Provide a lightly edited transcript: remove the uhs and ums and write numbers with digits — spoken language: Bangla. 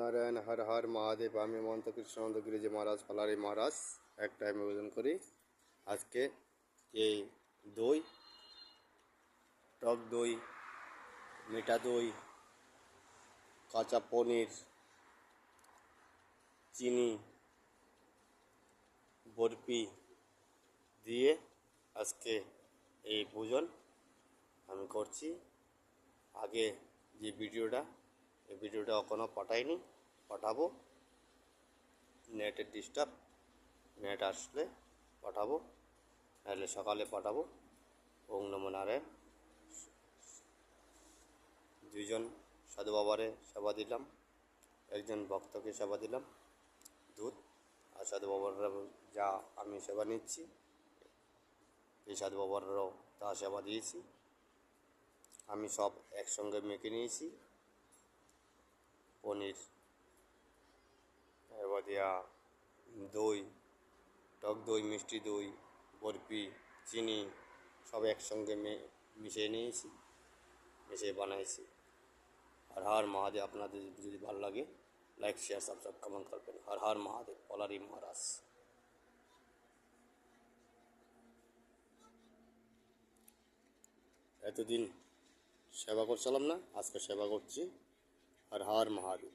নারায়ণ হর হর মহাদেব। আমি মন্ত কৃষ্ণানন্দ গিরিজি মহারাজ পালারি মহারাজ এক টাইমে আবেদন করি। আজকে এই দই, টক দই, মিঠা দই, কাঁচা পনির, চিনি, বরফি দিয়ে আজকে এই ভোজন আমি করছি। আগে যে ভিডিওটা, এই ভিডিওটা এখনও পাঠাইনি, পাঠাবো। নেটের ডিস্টার্ব, নেট আসলে পাঠাবো, নাহলে সকালে পাঠাবো। ওম নমো নারায়ণ। দুইজন সাধু বাবারে সেবা দিলাম, একজন ভক্তকে সেবা দিলাম দুধ, আর সাধু বাবারা যা আমি সেবা নিচ্ছি, এই সাধু বাবারাও তা সেবা দিয়েছি। আমি সব একসঙ্গে মেখে নিয়েছি। পনির, এবার দেওয়া দই, টক দই, মিষ্টি দই, বরফি, চিনি সব একসঙ্গে মিশিয়ে নিয়েছি, মিশিয়ে বানাইছি। হর হর মহাদেব। আপনাদের যদি ভালো লাগে লাইক শেয়ার সাবস্ক্রাইব কমেন্ট করবেন। হর হর মহাদেব, পলারি মহারাজ। এতদিন সেবা করছিলাম না, আজকে সেবা করছি। হর হর মহাদেব।